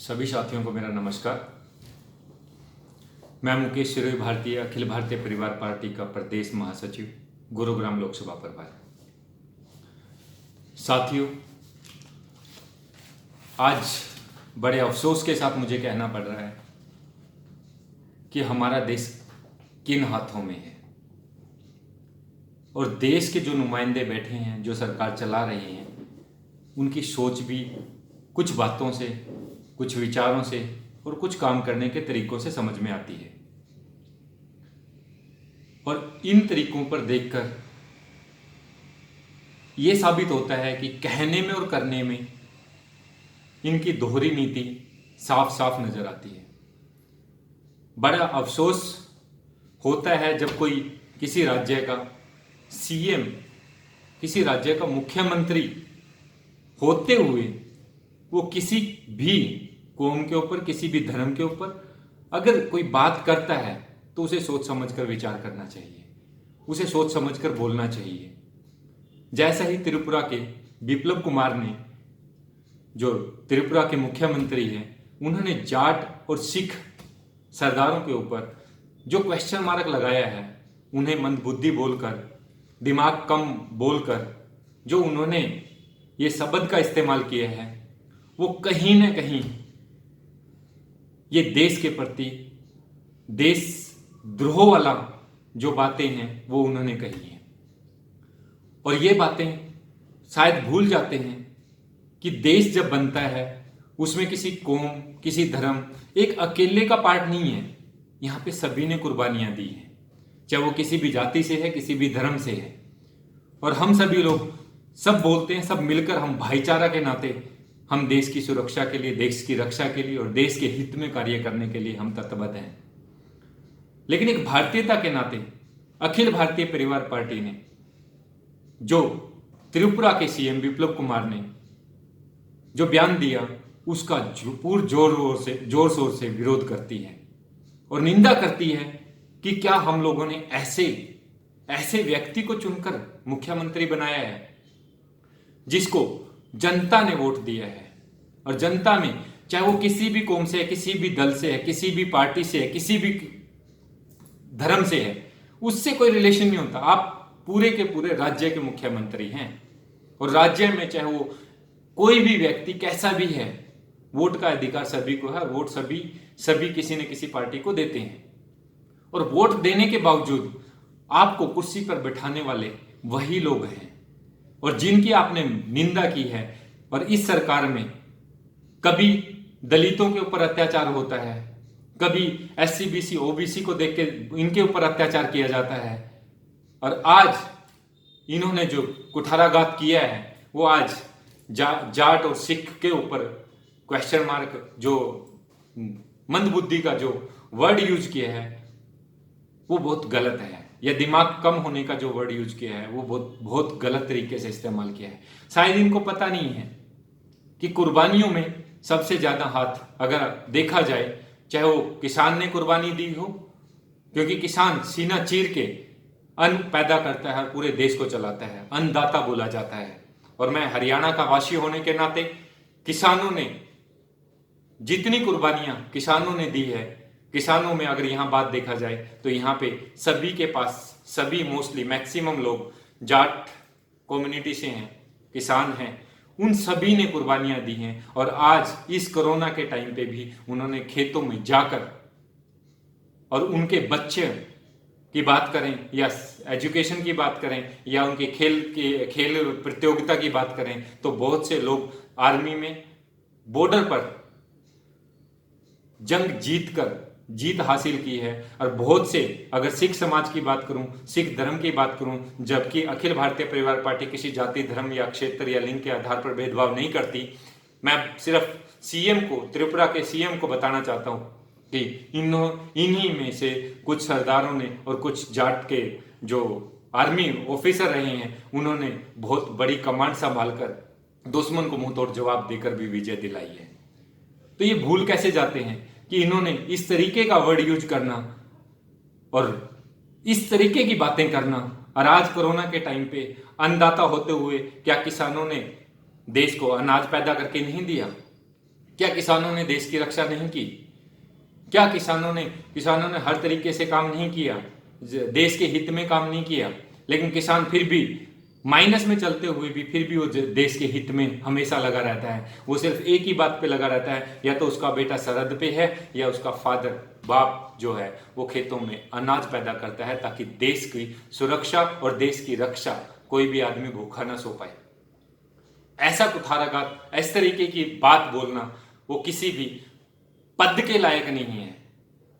सभी साथियों को मेरा नमस्कार। मैं मुकेश सिरोही, भारतीय अखिल भारतीय परिवार पार्टी का प्रदेश महासचिव, गुरुग्राम लोकसभा प्रभारी। साथियों, आज बड़े अफसोस के साथ मुझे कहना पड़ रहा है कि हमारा देश किन हाथों में है और देश के जो नुमाइंदे बैठे हैं, जो सरकार चला रहे हैं, उनकी सोच भी कुछ बातों से, कुछ विचारों से और कुछ काम करने के तरीकों से समझ में आती है। और इन तरीकों पर देखकर यह साबित होता है कि कहने में और करने में इनकी दोहरी नीति साफ साफ नजर आती है। बड़ा अफसोस होता है जब कोई किसी राज्य का सीएम, किसी राज्य का मुख्यमंत्री होते हुए वो किसी भी कौम के ऊपर, किसी भी धर्म के ऊपर अगर कोई बात करता है तो उसे सोच समझकर विचार करना चाहिए, उसे सोच समझकर बोलना चाहिए। जैसा ही त्रिपुरा के बिप्लब कुमार ने, जो त्रिपुरा के मुख्यमंत्री हैं, उन्होंने जाट और सिख सरदारों के ऊपर जो क्वेश्चन मार्क लगाया है, उन्हें मंदबुद्धि बोलकर, दिमाग कम बोलकर जो उन्होंने ये शब्द का इस्तेमाल किया है, वो कहीं ना कहीं ये देश के प्रति देशद्रोह वाला जो बातें हैं वो उन्होंने कही हैं। और ये बातें शायद भूल जाते हैं कि देश जब बनता है उसमें किसी कौम, किसी धर्म, एक अकेले का पार्ट नहीं है। यहाँ पे सभी ने कुर्बानियां दी हैं, चाहे वो किसी भी जाति से है, किसी भी धर्म से है। और हम सभी लोग सब बोलते हैं, सब मिलकर हम भाईचारा के नाते हम देश की सुरक्षा के लिए, देश की रक्षा के लिए और देश के हित में कार्य करने के लिए हम तत्परबद्ध हैं। लेकिन एक भारतीयता के नाते अखिल भारतीय परिवार पार्टी ने, जो त्रिपुरा के सीएम बिप्लब कुमार ने जो बयान दिया, उसका पूरे जोर शोर से विरोध करती है और निंदा करती है कि क्या हम लोगों ने ऐसे व्यक्ति को चुनकर मुख्यमंत्री बनाया है जिसको जनता ने वोट दिया है। और जनता में, चाहे वो किसी भी कौम से है, किसी भी दल से है, किसी भी पार्टी से है, किसी भी धर्म से है, उससे कोई रिलेशन नहीं होता। आप पूरे के पूरे राज्य के मुख्यमंत्री हैं और राज्य में चाहे वो कोई भी व्यक्ति कैसा भी है, वोट का अधिकार सभी को है। वोट सभी किसी न किसी पार्टी को देते हैं और वोट देने के बावजूद आपको कुर्सी पर बैठाने वाले वही लोग हैं और जिनकी आपने निंदा की है। और इस सरकार में कभी दलितों के ऊपर अत्याचार होता है, कभी एससी बीसी ओबीसी को देख के इनके ऊपर अत्याचार किया जाता है। और आज इन्होंने जो कुठाराघात किया है, वो आज जाट और सिख के ऊपर क्वेश्चन मार्क, जो मंदबुद्धि का जो वर्ड यूज किया है वो बहुत गलत है। या दिमाग कम होने का जो वर्ड यूज किया है वो बहुत गलत तरीके से इस्तेमाल किया है। शायद इनको पता नहीं है कि कुर्बानियों में सबसे ज्यादा हाथ अगर देखा जाए, चाहे वो किसान ने कुर्बानी दी हो, क्योंकि किसान सीना चीर के अन्न पैदा करता है, पूरे देश को चलाता है, अन्नदाता बोला जाता है। और मैं हरियाणा का वासी होने के नाते किसानों ने जितनी कुर्बानियां किसानों ने दी है, किसानों में अगर यहाँ बात देखा जाए तो यहाँ पे सभी के पास, सभी मोस्टली मैक्सिमम लोग जाट कम्युनिटी से हैं, किसान हैं, उन सभी ने कुर्बानियां दी हैं। और आज इस कोरोना के टाइम पे भी उन्होंने खेतों में जाकर, और उनके बच्चे की बात करें या एजुकेशन की बात करें या उनके खेल प्रतियोगिता की बात करें, तो बहुत से लोग आर्मी में बॉर्डर पर जंग जीत हासिल की है। और बहुत से, अगर सिख समाज की बात करूं, सिख धर्म की बात करूं, जबकि अखिल भारतीय परिवार पार्टी किसी जाति, धर्म या क्षेत्र या लिंग के आधार पर भेदभाव नहीं करती। मैं सिर्फ सीएम को, त्रिपुरा के सीएम को बताना चाहता हूं कि इन्हीं में से कुछ सरदारों ने और कुछ जाट के जो आर्मी ऑफिसर रहे हैं, उन्होंने बहुत बड़ी कमांड संभालकर दुश्मन को मुंह तोड़ जवाब देकर भी विजय दिलाई है। तो ये भूल कैसे जाते हैं कि इन्होंने इस तरीके का वर्ड यूज करना और इस तरीके की बातें करना। और आज कोरोना के टाइम पे अन्नदाता होते हुए क्या किसानों ने देश को अनाज पैदा करके नहीं दिया? क्या किसानों ने देश की रक्षा नहीं की? क्या किसानों ने हर तरीके से काम नहीं किया, देश के हित में काम नहीं किया? लेकिन किसान फिर भी माइनस में चलते हुए भी फिर भी वो देश के हित में हमेशा लगा रहता है। वो सिर्फ एक ही बात पे लगा रहता है, या तो उसका बेटा सरहद पे है या उसका फादर बाप जो है वो खेतों में अनाज पैदा करता है, ताकि देश की सुरक्षा और देश की रक्षा कोई भी आदमी भूखा ना सो पाए। ऐसा कुठाराघात, इस तरीके की बात बोलना वो किसी भी पद के लायक नहीं है,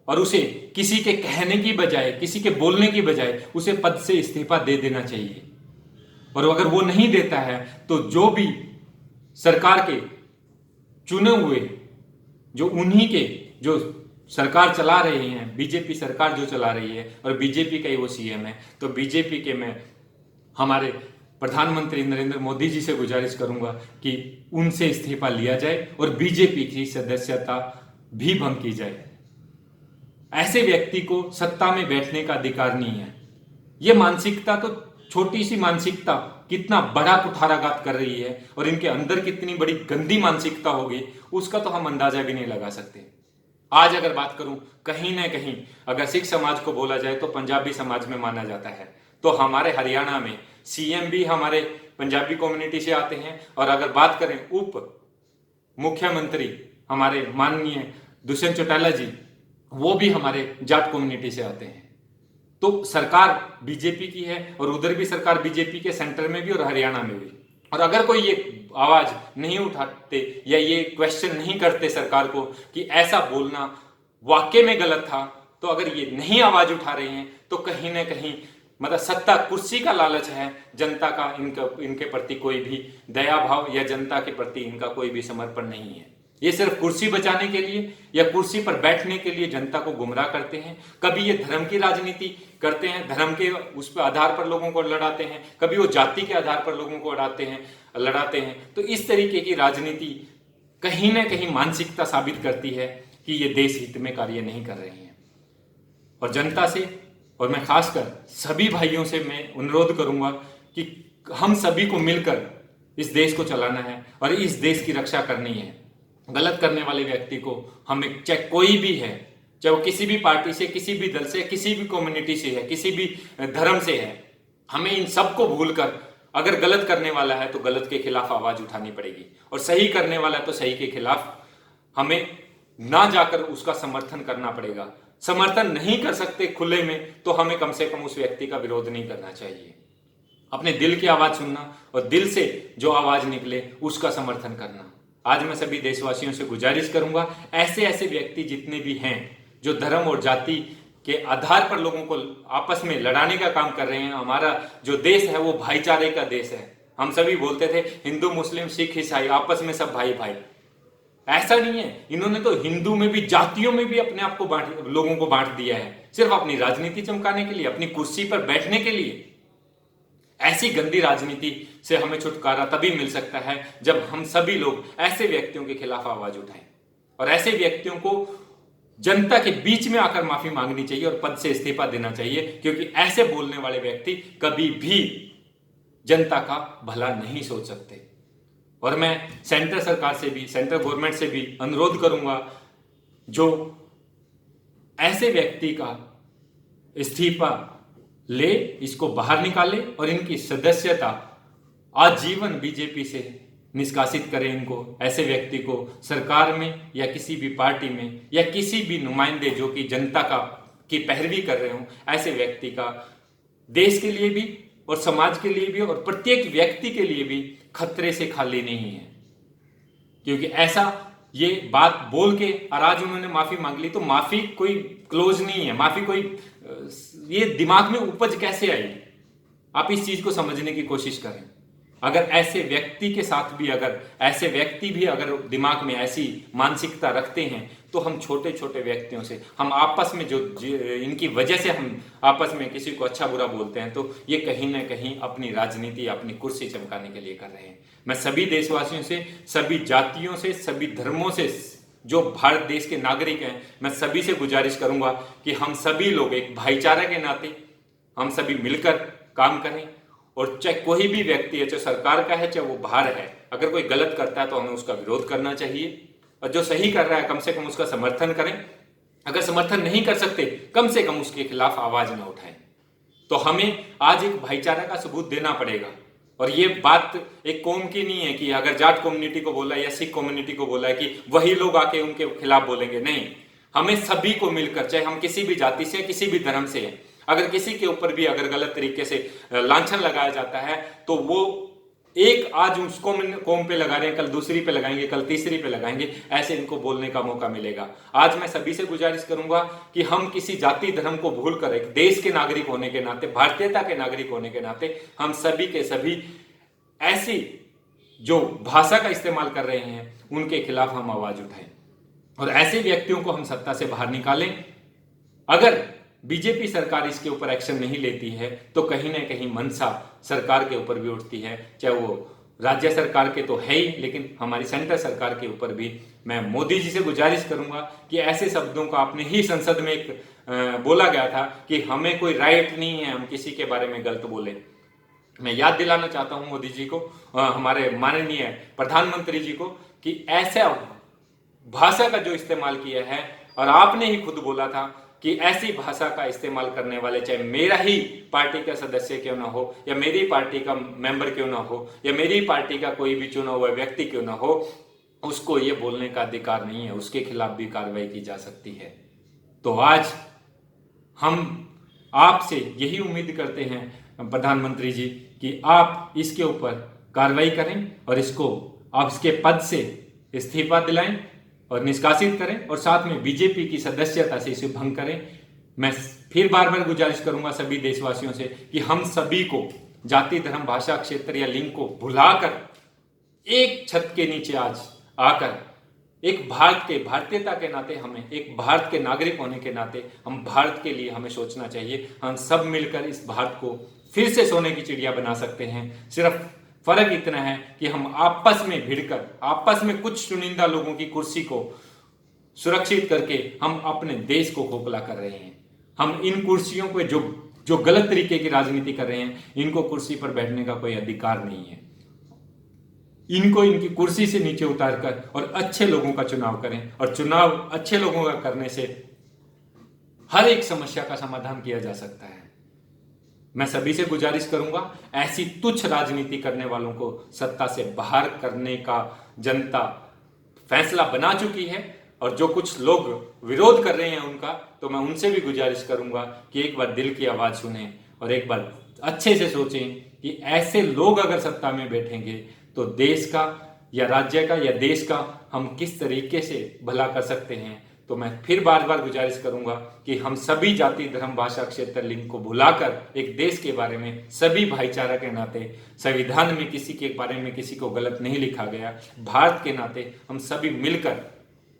और उसे किसी के कहने की बजाय, किसी के बोलने की बजाय उसे पद से इस्तीफा दे देना चाहिए। और अगर वो नहीं देता है तो जो भी सरकार के चुने हुए, जो उन्हीं के जो सरकार चला रहे हैं, बीजेपी सरकार जो चला रही है और बीजेपी का ही वो सीएम है, तो बीजेपी के मैं हमारे प्रधानमंत्री नरेंद्र मोदी जी से गुजारिश करूंगा कि उनसे इस्तीफा लिया जाए और बीजेपी की सदस्यता भी भंग की जाए। ऐसे व्यक्ति को सत्ता में बैठने का अधिकार नहीं है। यह मानसिकता तो, छोटी सी मानसिकता कितना बड़ा कुठाराघात कर रही है, और इनके अंदर कितनी बड़ी गंदी मानसिकता होगी उसका तो हम अंदाजा भी नहीं लगा सकते। आज अगर बात करूं, कहीं ना कहीं अगर सिख समाज को बोला जाए तो पंजाबी समाज में माना जाता है, तो हमारे हरियाणा में सीएम भी हमारे पंजाबी कम्युनिटी से आते हैं, और अगर बात करें उप मुख्यमंत्री हमारे माननीय दुष्यंत चौटाला जी, वो भी हमारे जाट कम्युनिटी से आते हैं। तो सरकार बीजेपी की है, और उधर भी सरकार बीजेपी के, सेंटर में भी और हरियाणा में भी। और अगर कोई ये आवाज नहीं उठाते या ये क्वेश्चन नहीं करते सरकार को कि ऐसा बोलना वाकई में गलत था, तो अगर ये नहीं आवाज उठा रहे हैं तो कहीं ना कहीं मतलब सत्ता कुर्सी का लालच है, जनता का इनके प्रति कोई भी दया भाव या जनता के प्रति इनका कोई भी समर्पण नहीं है। ये सिर्फ कुर्सी बचाने के लिए या कुर्सी पर बैठने के लिए जनता को गुमराह करते हैं। कभी ये धर्म की राजनीति करते हैं, धर्म के उस पर आधार पर लोगों को लड़ाते हैं, कभी वो जाति के आधार पर लोगों को लड़ाते हैं। तो इस तरीके की राजनीति कहीं ना कहीं मानसिकता साबित करती है कि ये देश हित में कार्य नहीं कर रहे हैं। और जनता से, और मैं खासकर सभी भाइयों से मैं अनुरोध करूंगा कि हम सभी को मिलकर इस देश को चलाना है और इस देश की रक्षा करनी है। गलत करने वाले व्यक्ति को हमें, चाहे कोई भी है, चाहे वो किसी भी पार्टी से, किसी भी दल से, किसी भी कम्युनिटी से है, किसी भी धर्म से है, हमें इन सबको भूलकर अगर गलत करने वाला है तो गलत के खिलाफ आवाज उठानी पड़ेगी, और सही करने वाला है तो सही के खिलाफ हमें ना जाकर उसका समर्थन करना पड़ेगा। समर्थन नहीं कर सकते खुले में तो हमें कम से कम उस व्यक्ति का विरोध नहीं करना चाहिए। अपने दिल की आवाज सुनना और दिल से जो आवाज निकले उसका समर्थन करना। आज मैं सभी देशवासियों से गुजारिश करूंगा, ऐसे ऐसे व्यक्ति जितने भी हैं जो धर्म और जाति के आधार पर लोगों को आपस में लड़ाने का काम कर रहे हैं। हमारा जो देश है वो भाईचारे का देश है। हम सभी बोलते थे हिंदू मुस्लिम सिख ईसाई आपस में सब भाई भाई, ऐसा नहीं है। इन्होंने तो हिंदू में भी, जातियों में भी अपने आप को लोगों को बांट दिया है, सिर्फ अपनी राजनीति चमकाने के लिए, अपनी कुर्सी पर बैठने के लिए। ऐसी गंदी राजनीति से हमें छुटकारा तभी मिल सकता है जब हम सभी लोग ऐसे व्यक्तियों के खिलाफ आवाज उठाएं, और ऐसे व्यक्तियों को जनता के बीच में आकर माफी मांगनी चाहिए और पद से इस्तीफा देना चाहिए, क्योंकि ऐसे बोलने वाले व्यक्ति कभी भी जनता का भला नहीं सोच सकते। और मैं सेंटर सरकार से भी, सेंट्रल गवर्नमेंट से भी अनुरोध करूंगा, जो ऐसे व्यक्ति का इस्तीफा ले, इसको बाहर निकाले और इनकी सदस्यता आजीवन बीजेपी से निष्कासित करें। इनको, ऐसे व्यक्ति को सरकार में या किसी भी पार्टी में या किसी भी नुमाइंदे जो कि जनता की पैरवी कर रहे हों, ऐसे व्यक्ति का देश के लिए भी और समाज के लिए भी और प्रत्येक व्यक्ति के लिए भी खतरे से खाली नहीं है। क्योंकि ऐसा ये बात बोल के और आज उन्होंने माफी मांग ली, तो माफी कोई क्लोज नहीं है, माफी कोई, ये दिमाग में उपज कैसे आई? आप इस चीज को समझने की कोशिश करें। अगर ऐसे व्यक्ति के साथ भी, अगर ऐसे व्यक्ति भी अगर दिमाग में ऐसी मानसिकता रखते हैं, तो हम छोटे छोटे व्यक्तियों से, हम आपस में जो इनकी वजह से हम आपस में किसी को अच्छा बुरा बोलते हैं, तो ये कहीं ना कहीं अपनी राजनीति, अपनी कुर्सी चमकाने के लिए कर रहे हैं। मैं सभी देशवासियों से, सभी जातियों से, सभी धर्मों से जो भारत देश के नागरिक हैं, मैं सभी से गुजारिश करूंगा कि हम सभी लोग एक भाईचारे के नाते हम सभी मिलकर काम करें। और चाहे कोई भी व्यक्ति है, चाहे सरकार का है, चाहे वो बाहर है, अगर कोई गलत करता है तो हमें उसका विरोध करना चाहिए। और जो सही कर रहा है कम से कम उसका समर्थन करें। अगर समर्थन नहीं कर सकते, कम से कम उसके खिलाफ आवाज ना उठाएं। तो हमें आज एक भाईचारा का सबूत देना पड़ेगा। और ये बात एक कौम की नहीं है कि अगर जाट कम्युनिटी को बोला या सिख कम्युनिटी को बोला है कि वही लोग आके उनके खिलाफ बोलेंगे, नहीं। हमें सभी को मिलकर, चाहे हम किसी भी जाति से, किसी भी धर्म से हैं, अगर किसी के ऊपर भी अगर गलत तरीके से लांछन लगाया जाता है तो वो एक आज उसको कौम पे लगा रहे हैं, कल दूसरी पे लगाएंगे, कल तीसरी पे लगाएंगे, ऐसे इनको बोलने का मौका मिलेगा। आज मैं सभी से गुजारिश करूंगा कि हम किसी जाति धर्म को भूलकर एक देश के नागरिक होने के नाते, भारतीयता के नागरिक होने के नाते, हम सभी के सभी ऐसी जो भाषा का इस्तेमाल कर रहे हैं उनके खिलाफ हम आवाज उठाएं और ऐसे व्यक्तियों को हम सत्ता से बाहर निकालें। अगर बीजेपी सरकार इसके ऊपर एक्शन नहीं लेती है तो कहीं ना कहीं मनसा सरकार के ऊपर भी उठती है, चाहे वो राज्य सरकार के तो है ही, लेकिन हमारी सेंटर सरकार के ऊपर भी। मैं मोदी जी से गुजारिश करूंगा कि ऐसे शब्दों का आपने ही संसद में एक बोला गया था कि हमें कोई राइट नहीं है हम किसी के बारे में गलत बोले। मैं याद दिलाना चाहता हूं मोदी जी को, हमारे माननीय प्रधानमंत्री जी को, कि ऐसा भाषा का जो इस्तेमाल किया है, और आपने ही खुद बोला था कि ऐसी भाषा का इस्तेमाल करने वाले, चाहे मेरा ही पार्टी का सदस्य क्यों ना हो, या मेरी पार्टी का मेंबर क्यों ना हो, या मेरी पार्टी का कोई भी चुना हुआ व्यक्ति क्यों ना हो, उसको ये बोलने का अधिकार नहीं है, उसके खिलाफ भी कार्रवाई की जा सकती है। तो आज हम आपसे यही उम्मीद करते हैं प्रधानमंत्री जी कि आप इसके ऊपर कार्रवाई करें और इसको आप इसके पद से इस्तीफा दिलाएं और निष्कासित करें, और साथ में बीजेपी की सदस्यता से इसे भंग करें। मैं फिर बार बार गुजारिश करूंगा सभी देशवासियों से कि हम सभी को जाति धर्म भाषा क्षेत्र या लिंग को भुलाकर एक छत के नीचे आज आकर एक भारतीयता के नाते, हमें एक भारत के नागरिक होने के नाते हम भारत के लिए हमें सोचना चाहिए। हम सब मिलकर इस भारत को फिर से सोने की चिड़िया बना सकते हैं। सिर्फ फर्क इतना है कि हम आपस में भिड़कर, आपस में कुछ चुनिंदा लोगों की कुर्सी को सुरक्षित करके हम अपने देश को खोखला कर रहे हैं। हम इन कुर्सियों को जो गलत तरीके की राजनीति कर रहे हैं, इनको कुर्सी पर बैठने का कोई अधिकार नहीं है। इनको इनकी कुर्सी से नीचे उतारकर और अच्छे लोगों का चुनाव करें, और चुनाव अच्छे लोगों का करने से हर एक समस्या का समाधान किया जा सकता है। मैं सभी से गुजारिश करूंगा, ऐसी तुच्छ राजनीति करने वालों को सत्ता से बाहर करने का जनता फैसला बना चुकी है, और जो कुछ लोग विरोध कर रहे हैं उनका, तो मैं उनसे भी गुजारिश करूंगा कि एक बार दिल की आवाज सुनें और एक बार अच्छे से सोचें कि ऐसे लोग अगर सत्ता में बैठेंगे तो देश का या राज्य का या देश का हम किस तरीके से भला कर सकते हैं। तो मैं फिर बार बार गुजारिश करूंगा कि हम सभी जाति धर्म भाषा क्षेत्र लिंग को भुलाकर एक देश के बारे में सभी भाईचारा के नाते, संविधान में किसी के बारे में किसी को गलत नहीं लिखा गया, भारत के नाते हम सभी मिलकर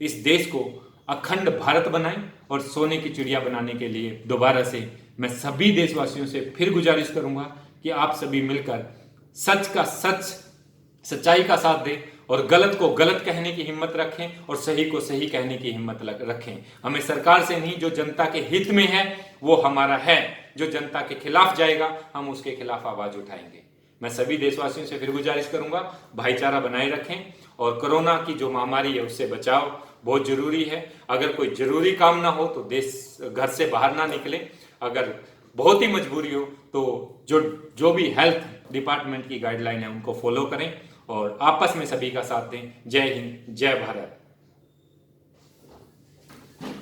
इस देश को अखंड भारत बनाएं और सोने की चिड़िया बनाने के लिए दोबारा से मैं सभी देशवासियों से फिर गुजारिश करूंगा कि आप सभी मिलकर सच का सच, सच्चाई का साथ दें और गलत को गलत कहने की हिम्मत रखें और सही को सही कहने की हिम्मत रखें। हमें सरकार से नहीं, जो जनता के हित में है वो हमारा है। जो जनता के खिलाफ जाएगा हम उसके खिलाफ आवाज उठाएंगे। मैं सभी देशवासियों से फिर गुजारिश करूंगा, भाईचारा बनाए रखें और कोरोना की जो महामारी है उससे बचाव बहुत जरूरी है। अगर कोई जरूरी काम ना हो तो घर से बाहर ना निकले। अगर बहुत ही मजबूरी हो तो जो भी हेल्थ डिपार्टमेंट की गाइडलाइन है उनको फॉलो करें और आपस में सभी का साथ दें। जय हिंद, जय भारत।